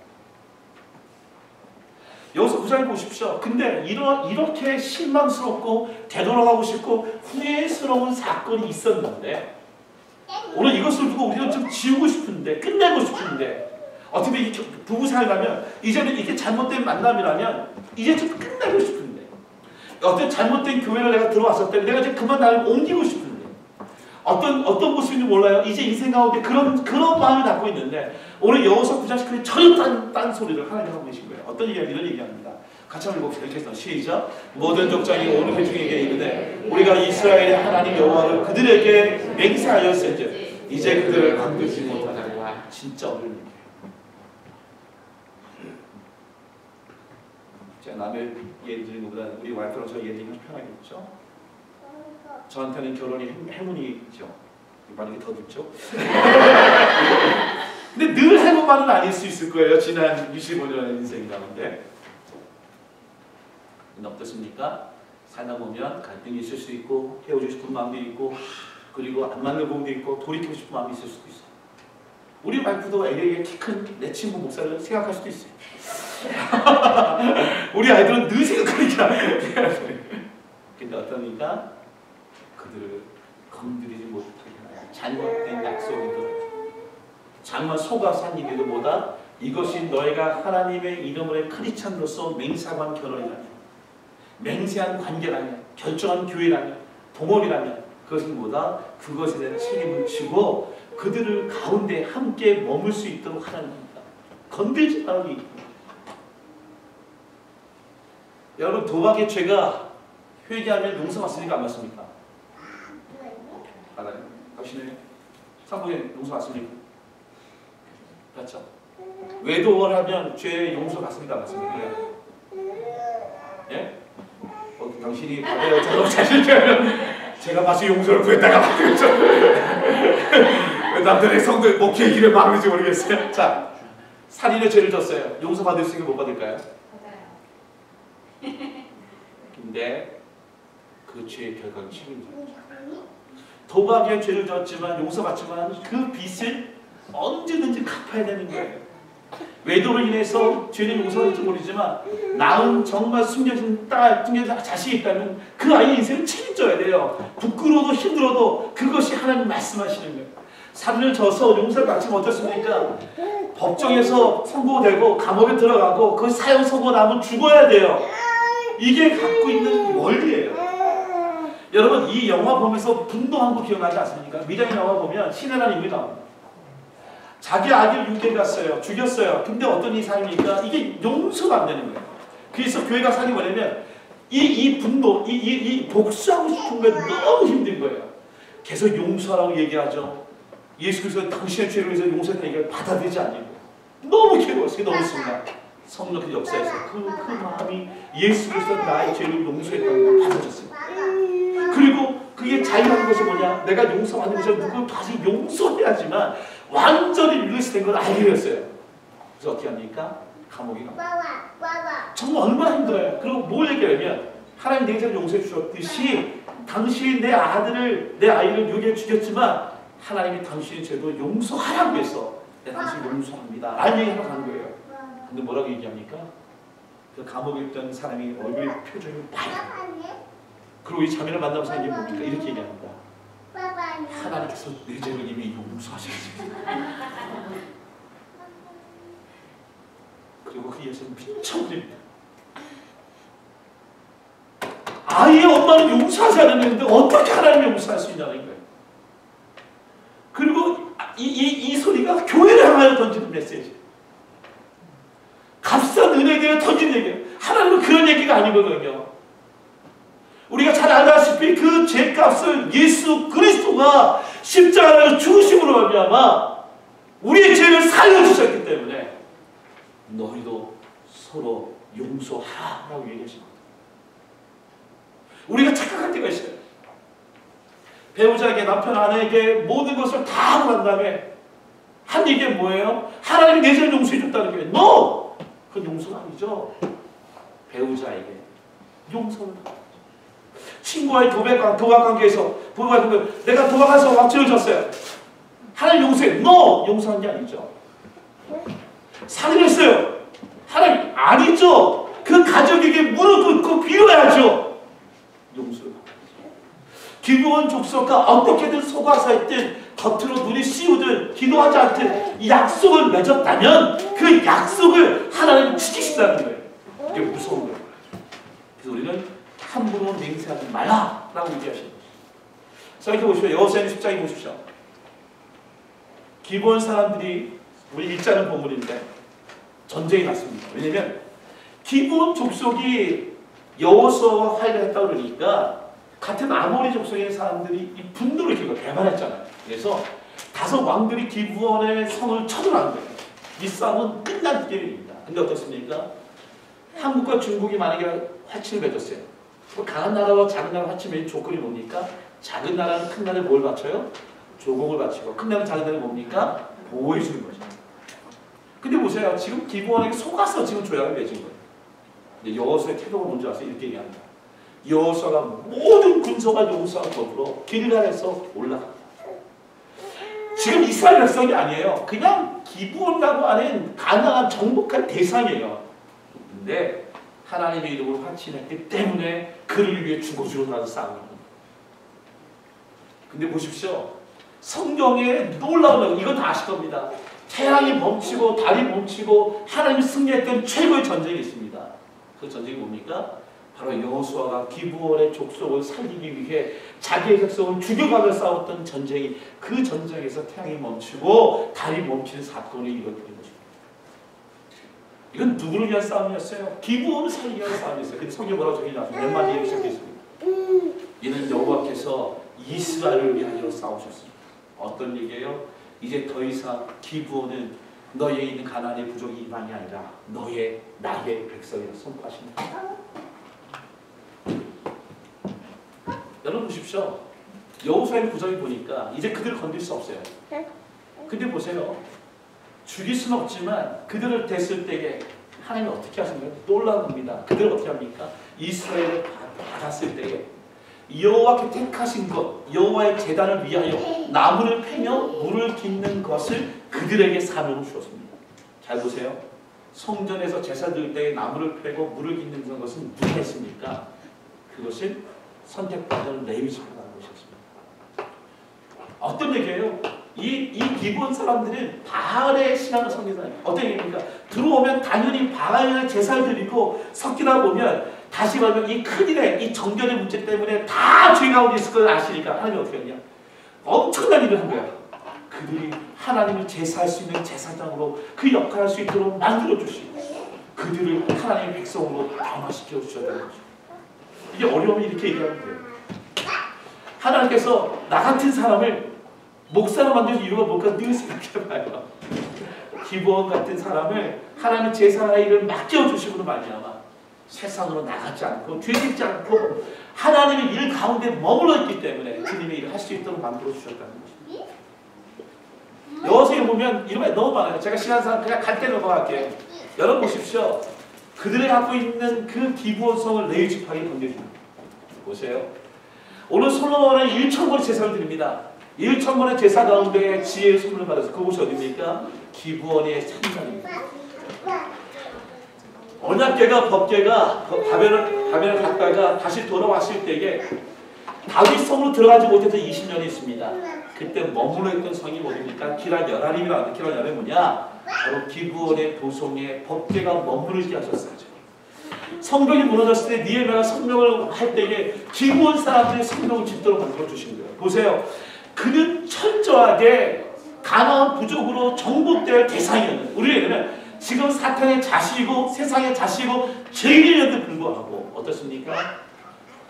여기서 구장을 보십시오. 근데 이렇게 실망스럽고 되돌아가고 싶고 후회스러운 사건이 있었는데 오늘 이것을 두고 우리는 좀 지우고 싶은데 끝내고 싶은데 어떻게 부부 생활하면 이제는 이게 잘못된 만남이라면 이제 좀 끝내고 싶은데 어떤 잘못된 교회를 내가 들어왔을 때 내가 이제 그만 나를 옮기고 싶은데 어떤 모습인지 몰라요. 이제 인생 가운데 그런 마음을 갖고 있는데 오늘 여호수아 9장 10절에 전혀 딴 소리를 하나님 하고 계신 거예요. 어떤 얘기야? 이런 얘기합니다. 같이 한번 읽어봅시다. 이렇게 해서 시작. 모든 족장이 오늘 회중에게 이르되 우리가 이스라엘의 하나님 여호와를 그들에게 맹세하였은즉 이제 그들을 건들지 못하리라. 진짜 어려운 얘기예요. 제가 남의 예를 드리는 것보다 우리 와이프랑 저 예를 들면 편하겠죠? 저한테는 결혼이 행운이죠. 만약에 더 듣죠? 근데 늘 행운만은 아닐 수 있을 거예요. 지난 25년의 인생 가운데. 근데 어떻습니까? 살다 보면 갈등이 있을 수 있고 헤어지고 싶은 마음도 있고 그리고 안 맞는 부분도 있고 돌이키고 싶은 마음이 있을 수도 있어요. 우리 와이프도 LA의 키 큰 내 친구 목사를 생각할 수도 있어요. 우리 아이들은 늘 생각하니까. 근데 어떠니까 그들을 건드리지 못하게 하나요. 잘못된 약속이든 정말 속아서 한 얘기도 보다 이것이 너희가 하나님의 이름으로 크리스찬으로서 맹세한 결혼이라면 맹세한 관계라면 결정한 교회라면 동업이라면 그것은 뭐다? 그것에 대한 책임을 지고 그들을 가운데 함께 머물 수 있도록 하라는 겁니다. 건들지 말기. 여러분 도박의 죄가 회개하면 용서받습니까? 안 받습니까? 알아요? 당신의 상봉에 용서받습니까? 맞죠? 외도를 하면 죄 용서받습니까? 안 받습니까? 예? 당신이 받아야 저도 자신있게 제가 마치 용서를 구했다가 받겠죠. 남들의 성도 목회의 길을 막는지 모르겠어요. 자, 살인의 죄를 졌어요. 용서받을 수 있는 못 받을까요? 근데 그 죄의 결과를 책임져야죠. 도박의 죄를 졌지만 용서받지만 그 빚을 언제든지 갚아야 되는 거예요. 외도로 인해서 죄는 용서할지 모르지만 낳은 정말 숨겨진 딸, 숨겨진 자식이 있다면 그 아이의 인생을 책임져야 돼요. 부끄러워도 힘들어도 그것이 하나님 말씀하시는 거예요. 살인을 져서 용서를 받지면 어떻습니까? 법정에서 선고되고 감옥에 들어가고 그 사형 선고 나면 죽어야 돼요. 이게 갖고 있는 원리예요. 여러분 이 영화 보면서 분노한 거 기억나지 않습니까? 미장의 영화 보면 신이라는 인물이 나옵니다. 자기 아들 유괴했어요. 죽였어요. 근데 어떤 이상입니까? 이게 용서가 안 되는 거예요. 그래서 교회가 살기 뭐냐면 이 분노, 이 복수하고 싶은 게 너무 힘든 거예요. 계속 용서하라고 얘기하죠. 예수 그리스도 당신의 죄를 위해서 용서했다는 얘기를 받아들이지 않는 거예요. 너무 괴로웠어요. 너무 순간. 성령 역사에서 그 마음이 예수 그리스도 나의 죄를 용서했다는 걸 받아줬어요. 그리고 그게 자유하는 것이 뭐냐? 내가 용서받는 것을 누굴 다시 용서해야지만 완전히 릴리스된 걸 알게 되었어요. 그래서 어떻게 합니까? 감옥에 갑니다. 정말 얼마나 힘들어요. 그리고 뭘 얘기하면 하나님 내 죄를 용서해 주셨듯이 당신이 내 아이를 유괴해 죽였지만 하나님이 당신의 죄도 용서하라고 해서 내가 당신 용서합니다 라는 얘기하러 가는 거예요. 근데 뭐라고 얘기합니까? 그 감옥에 있던 사람이 얼굴 표정이 빨개. 그리고 이 자매를 만나면서 이게 뭡니까? 이렇게 얘기합니다. 하나님께서 내 죄를 이미 용서하셨습니다. 그리고 그 여자는 미쳐버립니다. 아이의 엄마는 용서하지 않았는데 어떻게 하나님이 용서할 수 있냐는 거예요. 그리고 이 소리가 교회를 향하여 던지는 메시지. 값싼 은혜에 대해 던지는 얘기예요. 하나님은 그런 얘기가 아니거든요. 우리가 잘 알다시피 그 죄값을 예수 그리스도가 십자가에서 죽으심으로 말미암아 우리의 죄를 살려주셨기 때문에 너희도 서로 용서하라고 얘기하십니다. 우리가 착각할 때가 있어요. 배우자에게, 남편, 아내에게 모든 것을 다 하고 난 다음에 한 얘기가 뭐예요? 하나님이 내 죄를 용서해 줬다는 거예요. No! 그건 용서가 아니죠. 배우자에게 용서를 친구와의 도박관계에서 내가 도박해서 왕죄를 졌어요. 하나님 용서해. No! 용서한 게 아니죠. 살인했어요. 하나님 아니죠. 그 가족에게 무릎 꿇고 빌어야죠. 용서를 기브온 족속과 어떻게든 속아서 했든 겉으로 눈이 씌우든 기도하지 않든 약속을 맺었다면 그 약속을 하나님은 지키신다는 거예요. 이게 무서운 거예요. 그래서 우리는 함부로 맹세하지 말라 라고 얘기하시는 거예요. 생각해 보십시오. 여호수아는 10장에 보십시오. 기브온 사람들이 우리 읽자는 본문인데 전쟁이 났습니다. 왜냐하면 기브온 족속이 여호수아와 화해를 했다고 그러니까 같은 아모리 족속의 사람들이 이 분노를 이렇게 개발했잖아요. 그래서 다섯 왕들이 기브온의 성을 쳐들어간 거예요. 이 싸움은 끝난 게임입니다. 근데 어떻습니까? 한국과 중국이 만약에 화친을 맺었어요. 강한 나라와 작은 나라 화친 맺은 조건이 뭡니까? 작은 나라는 큰 나라에 뭘 바쳐요? 조공을 바치고 큰 나라는 작은 나라에 뭡니까? 보호해 주는 거죠. 근데 보세요. 지금 기브온에게 속아서 지금 조약을 맺은 거예요. 근데 여호수아의 태도가 뭔지 아세요? 이렇게 얘기합니다. 여호수아가 모든 군사와 용서한 법으로 길갈에서 올라갑니다. 지금 이스라엘 백성이 아니에요. 그냥 기브온이라고 하는 가나안 정복할 대상이에요. 근데 하나님의 이름으로 화친했기 때문에 그를 위해 죽어주러 나서 싸우는 겁니다. 근데 보십시오. 성경에 놀라운 이건 다 아실 겁니다. 태양이 멈추고 달이 멈추고 하나님이 승리했던 최고의 전쟁이 있습니다. 그 전쟁이 뭡니까? 바로 여호수아가 기브온의 족속을 살리기 위해 자기의 백성을 죽여가며 싸웠던 전쟁이 그 전쟁에서 태양이 멈추고 달이 멈추는 사건을 이뤘던 것입니다. 이건 누구를 위한 싸움이었어요? 기브온을 살리기 위한 싸움이었어요. 근데 성경 뭐라고 적혀있냐? 몇 마디 얘기 시작했습니다. 이는 여호와께서 이스라엘을 위하여 싸우셨습니다. 어떤 얘기예요? 이제 더 이상 기브온은 너희에 있는 가나안의 부족이 이방이 아니라 나의 백성이라 선포하십니다. 여러분 보십시오. 여호수아의 구절을 보니까 이제 그들을 건들 수 없어요. 근데 보세요. 죽일 수는 없지만 그들을 됐을 때에 하나님이 어떻게 하시나요? 놀라운 겁니다. 그들을 어떻게 합니까? 이스라엘을 받았을 때에 여호와께 택하신 것, 여호와의 제단을 위하여 나무를 패며 물을 깃는 것을 그들에게 사명을 주었습니다. 잘 보세요. 성전에서 제사 드릴 때 나무를 패고 물을 깃는 것은 누가 했습니까? 그것은 선택받은 레위 지파가 하는 것이었습니다. 어떤 얘기예요? 이 기브온 사람들은 바알의 신앙을 섬기는 사람이에요. 어떤 얘기입니까? 들어오면 당연히 바알의 제사를 드리고 섞이다 보면 다시 말하면 이 큰일에 이 정결의 문제 때문에 다 죄 가운데 있을 걸 아시니까 하나님이 어떻게 했냐? 엄청난 일을 한 거야. 그들이 하나님을 제사할 수 있는 제사장으로 그 역할을 할 수 있도록 만들어 주시고 그들을 하나님의 백성으로 변화시켜 주셨다는 거죠. 이게 어려움이 이렇게 얘기하는 거예요. 하나님께서 나 같은 사람을 목사로 만든 이유가 뭘까 늘 생각해봐요. 기브온 같은 사람을 하나님의 제사의 일을 맡겨주심으로 말미암아 세상으로 나가지 않고 죄짓지 않고 하나님의 일 가운데 머물러 있기 때문에 주님의 일을 할 수 있도록 만들어 주셨다는 것입니다. 여호수아에 보면 이런 말 너무 많아요. 제가 시간상 그냥 갈 때 넘어갈게요. 여러분 보십시오. 그들이 갖고 있는 그 기브온 성을 레위 지파에게 건네줍니다. 보세요. 오늘 솔로몬은 1,000번의 제사를 드립니다. 1천번의 제사 가운데 지혜의 선물을 받아서 그곳이 어디입니까? 기브온의 산장입니다. 언약궤가 법궤가 바벨을 갔다가 다시 돌아왔을 때에 다윗 성으로 들어가지 못해서 20년이 있습니다. 그때 머물러 있던 성이 어디입니까? 기럇 여아림이라는 기럇 여아림이 뭐냐? 바로 기브온의 도성에 법궤가 머무르게 하셨어요. 성벽이 무너졌을 때 니에미아가 성명을 할 때에 기브온 사람들이 성벽을 짓도록 만들어 주신 거예요. 보세요. 그는 철저하게 가나안 부족으로 정복될 대상이었는데 우리에게는 지금 사탄의 자식이고 세상의 자식이고 죄인에도 불구하고 어떻습니까?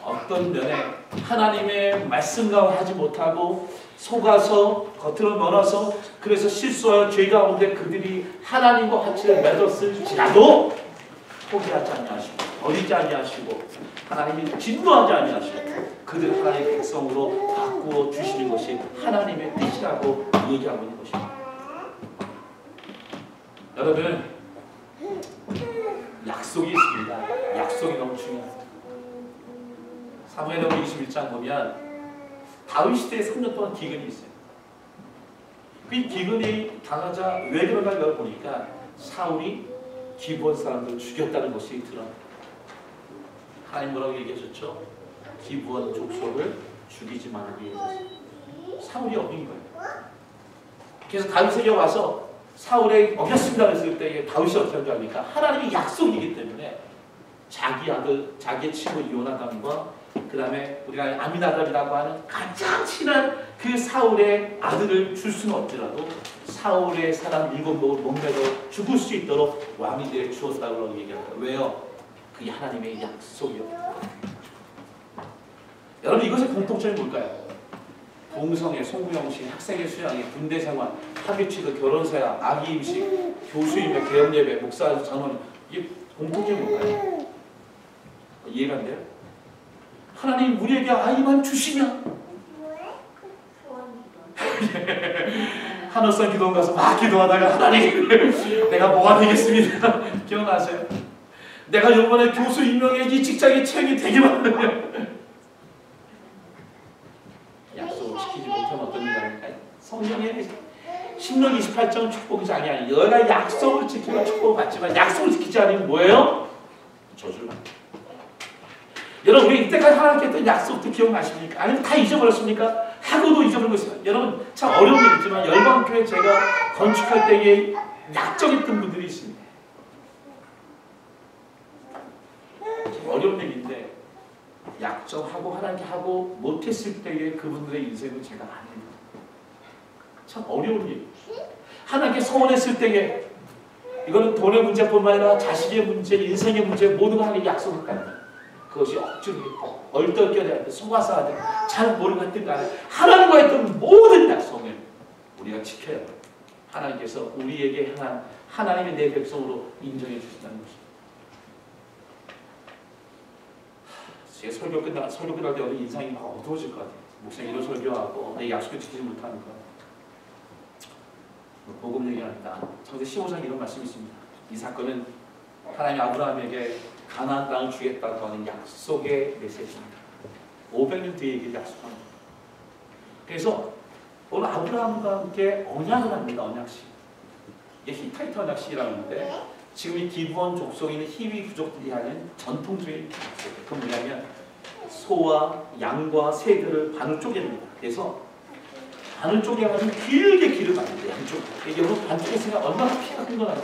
어떤 면에 하나님의 말씀과 하지 못하고 속아서 겉으로 멀어서 그래서 실수하여 죄 가운데 그들이 하나님과 화치를 맺었을지라도 포기하지 아니하시고 버리지 아니하시고 하나님이 진노하지 아니하시고 그들 하나님의 백성으로 바꾸어 주시는 것이 하나님의 뜻이라고 얘기하고 있는 것입니다. 여러분 약속이 있습니다. 약속이 너무 중요합니다. 사무엘하 21장 보면 다윗 시대에 3년 동안 기근이 있어요. 그 기근이 당하자 왜 그런가 보니까 사울이 기브온 사람들을 죽였다는 것이 드러납니다. 하나님 뭐라고 얘기하셨죠? 기브온 족속을 죽이지 말기 위해서 사울이 어긴 거예요. 그래서 다윗에게 와서 사울에 어겼습니다 했을 때 다윗이 어떻게 한 줄 압니까? 하나님의 약속이기 때문에 자기 아들, 자기의 친구 요나단과 그 다음에 우리가 아미나답이라고 하는 가장 친한 그 사울의 아들을 줄 수는 없더라도 사울의 사람 7명을 목매고 죽을 수 있도록 왕이 되어 주었다고 얘기합니다. 왜요? 그게 하나님의 약속이었다. 여러분 이것의 공통점이 뭘까요? 동성애, 송구영신, 학생의 수양회, 군대 생활, 합의취득, 결혼사야, 아기 임식, 교수 임명, 개업 예배, 목사 전원 이게 공통점이 뭘까요? 이해가 안 돼요? 하나님 우리에게 아이만 주시면 한월산 기도원 가서 막 기도하다가 하나님 내가 뭐가 되겠습니다. 기억나세요? 내가 이번에 교수 임명에 이 직장에 채용이 되기만 하면 약속을 지키지 못하면 어떤 일이 나니까 성경에 신명 28장 축복이 장이 아니에요. 너희가 약속을 지키면 축복을 받지만 약속을 지키지 않으면 뭐예요? 저주를 받습니다. 여러분 우리 이때까지 하나님께 했던 약속도 기억나십니까? 아니면 다 잊어버렸습니까? 하고도 잊어버리고 있습니다. 여러분 참 어려운 일이지만 열방교회 제가 건축할 때에 약정했던 분들이 있습니다. 참 어려운 일인데 약정하고 하나님께 하고 못했을 때에 그분들의 인생을 제가 아닙니다. 참 어려운 일. 하나님께 서원했을 때에 이거는 돈의 문제뿐만 아니라 자식의 문제, 인생의 문제 모두가 하나님께 약속을 합니다. 그것이 억지로 했고 얼떨결에 하든 속아서 하든 잘 모르고 했든 간에 하나님과 했던 모든 약속을 우리가 지켜야 합니다. 하나님께서 우리에게 향한 하나님의 내 백성으로 인정해 주신다는 것입니다. 제 설교 끝날 때 오늘 인상이 막 어두워질 것 같아요. 목사님 이런 설교하고 내 약속을 지키지 못하는 거. 복음 얘기합니다. 창세 15장 이런 말씀이 있습니다. 이 사건은 하나님이 아브라함에게 가나안 땅을 주겠다고 하는 약속의 메시지입니다. 500년 뒤에 이게 약속합니다. 그래서 오늘 아브라함과 함께 언약을 합니다. 언약식. 이게 히타이트 언약식이라고 하는데 지금 이 기브온 족속에 있는 히위 부족들이 하는 전통적인 약속. 그건 뭐냐면 소와 양과 새들을 반을 쪼갭니다. 그래서 반을 쪼개가지고 길게 길을 만듭니다. 양쪽. 여러분 반쪽에 있으면 얼마나 피가 큰 거 나죠?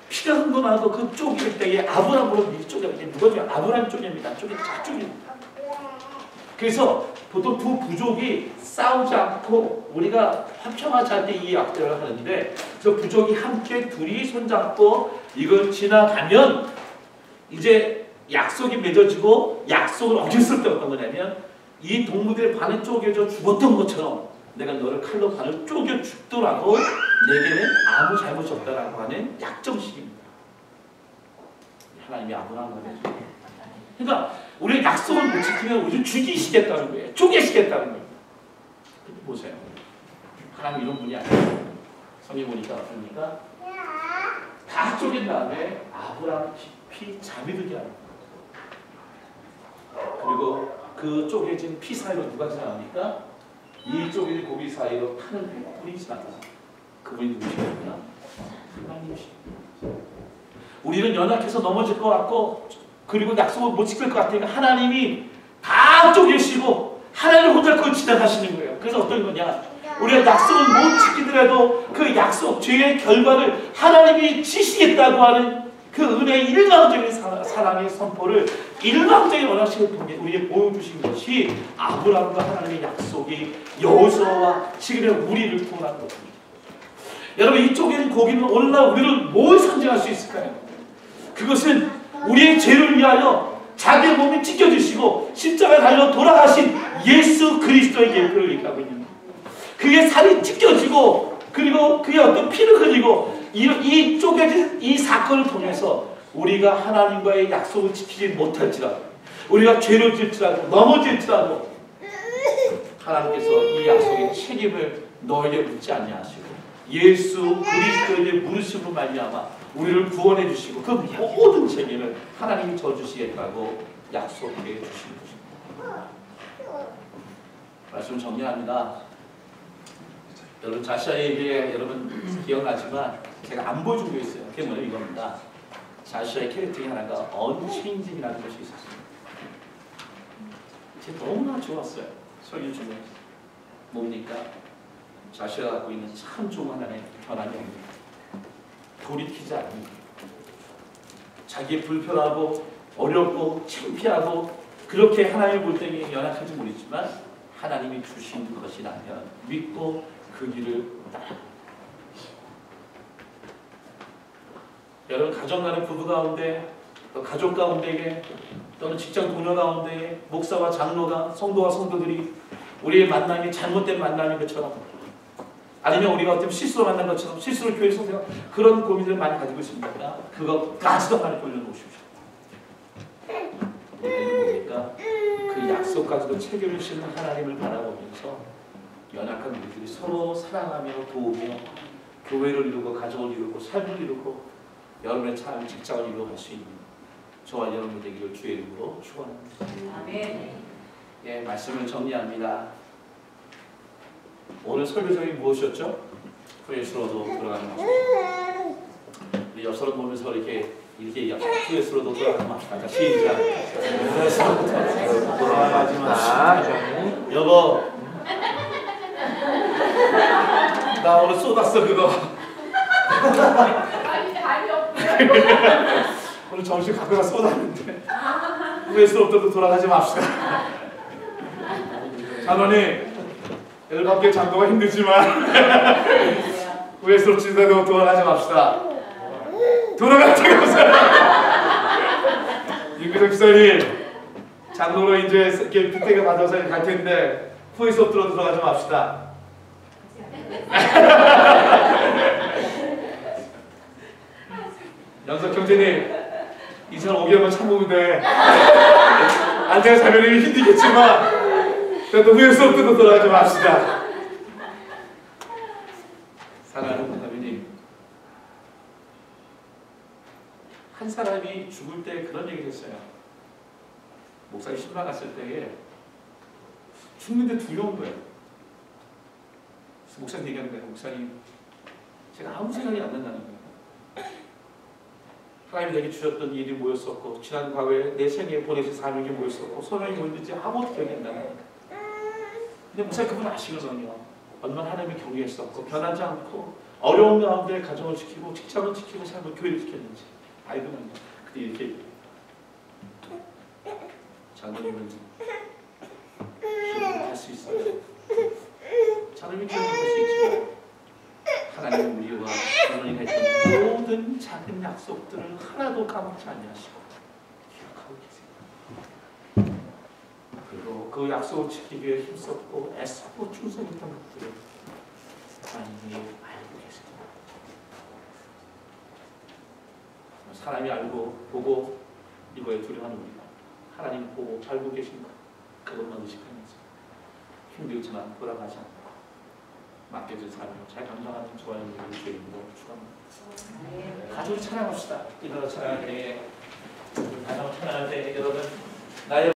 피가 큰 거 나도 그 쪼갤 때에 아브라함으로 미리 쪼개요. 누가 쪼개요? 아브라함 쪼갭니다. 쪼갭니다. 그래서 보통 두 부족이 싸우지 않고 우리가 화평하지 않게 이 약속을 하는데 저 부족이 함께 둘이 손잡고 이걸 지나가면 이제 약속이 맺어지고 약속을 어겼을 때 어떤 거냐면 이 동무들의 반을 쪼개져 죽었던 것처럼 내가 너를 칼로 반을 쪼개 죽더라도 내게는 아무 잘못이 없다라고 하는 약정식입니다. 하나님이 아브라함과 맺어요. 그러니까 우리 약속을 못 지키면 우리를 죽이시겠다는 거예요. 쪼개시겠다는 거예요. 근데 보세요. 하나님 이런 분이 아니에요. 성경 보니까 어떻습니까? 다 쪼갠 다음에 아브라함 깊이 잠이 들게 합니다. 그리고 그 쪼개진 피 사이로 누가 지나갑니까? 이 쪼개진 고기 사이로 타는 불이 지나가. 그분이 누구십니까? 하나님이십니다. 우리는 연약해서 넘어질 것 같고 그리고 약속을 못 지킬 것 같으니까 하나님이 다 쪼개시고 하나님 혼자 그걸 지나가시는 거예요. 그래서 어떤 거냐? 우리가 약속을 못 지키더라도 그 약속, 죄의 결과를 하나님이 지시겠다고 하는 그 은혜의 일방적인 사랑의 선포를 일방적인 원하시는 통해 우리에게 보여주신 것이 아브라함과 하나님의 약속이 여호수아와 지금의 우리를 통한 것입니다. 여러분, 이 쪼개진 고기는 오늘날 우리를 뭘 상징할 수 있을까요? 그것은 우리의 죄를 위하여 자기의 몸이 찢겨지시고 십자가에 달려 돌아가신 예수 그리스도의 예표를 얘기하고 있는 거예요. 그의 살이 찢겨지고 그리고 그의 어떤 피를 흘리고 이 쪼개진 이 사건을 통해서 우리가 하나님과의 약속을 지키지 못할지라도 우리가 죄를 지을지라도 넘어질지라도 하나님께서 이 약속의 책임을 너에게 묻지 아니하시고 예수 그리스도에게 물으심으로 말미암아 우리를 구원해 주시고 그 모든 책임을 하나님이 져주시겠다고 약속해 주시는 것입니다. 말씀 정리합니다. 여러분 자시아에게 여러분 기억나지만 제가 안 보여준 게 있어요. 그게 뭐냐면 이겁니다. 자시아의 캐릭터 중에 하나가 언체인징이라는 것이 있었어요. 제가 너무나 좋았어요. 설교 중에 뭡니까? 자시아가 갖고 있는 참 좋은 하나의 변함이 없습니다. 돌이키지 않습니다. 자기 불편하고 어렵고 창피하고 그렇게 하나님을 볼 때에 연약한지 모르지만 하나님이 주신 것이라면 믿고 그 길을 따라. 여러분 가정 간의 부부 가운데 또 가족 가운데에 또는 직장 동료 가운데 목사와 장로가 성도와 성도들이 우리의 만남이 잘못된 만남인 것처럼 아니면 우리가 어떤 실수로 만난 것처럼 실수로 교회 성도가 그런 고민을 많이 가지고 있습니다. 그것까지도 하나님 돌려놓으십시오. 뭡니까? 그 약속까지도 책임을 지는 하나님을 바라보면서 연약한 우리들이 서로 사랑하며 도우며 교회를 이루고 가정을 이루고 삶을 이루고 여러분의 참 직장을 이루어갈 수 있는 저와 여러분 되기를 주의 이름으로 축원합니다. 아멘. 예, 말씀을 정리합니다. 오늘 설교 제목이 무엇이었죠? 후예수로도 돌아가는 것. 우리 옆 사람 보면서 이렇게 후예수로도 돌아가는 것. 자, 시작. 후예수로도 돌아가지 마. 여보, 나 오늘 쏟았어 그거. 아니 답이 없어요. 오늘 점심 갖고 가 쏟았는데 후예수로도 돌아가지 맙시다. 자노님. 열받게 잠도가 힘들지만 후회스럽지도 돌아가지 맙시다. 돌아갈 데가 없어요. 윤기석 집사님 장로로 이제 빅택을 받아서 갈 텐데 후회스럽더라도 돌아가지 맙시다. 영석 형제님 이 사람 5개월만 참으면 돼. 안제가 자면이 힘들겠지만 그래도 후회스럽더라도 돌아가지 맙시다. 사랑하는 하나님, 한 사람이 죽을 때 그런 얘기를 했어요. 목사님 신방 갔을 때에 죽는데 두려운 거예요. 그래서 목사님 얘기하는 거예요. 목사님, 제가 아무 생각이 안 난다는 거예요. 하나님이 내게 주셨던 일이 뭐였었고 지난 과거에 내 생에 보내신 삶이 뭐였었고 소명이 뭐였는지 아무것도 기억이 안 나는 거예요. 근데 목사님 그분 아시거든요. 얼마나 하나님을 경외했었고 변하지 않고 어려운 가운데 가정을 지키고 직장을 지키고 삶을 교회를 지켰는지 알거든요. 그때 이렇게 장로님은 기억을 할 수 있어요. 장로님이 기억을 할 수 있지만 하나님은 우리와 장로님이 했던 모든 작은 약속들을 하나도 까먹지 아니하시고 기억하고 계세요. 그리고 그 약속을 지키기 위해 힘썼고 애썼고 충성했던 것들을 하나님이 알고 계십니다. 사람이 알고 보고 이거에 두려워하는 우리가 하나님 보고 알고 계신 것 그것만 의식하면서 힘들지만 돌아가지 않고 맡겨진 삶을 잘 감당하는 좋아요 우리 주님으로 축원합니다. 가족을 찬양합시다. 일어나 찬양할 때에 가정을 찬양할 때 여러분 나의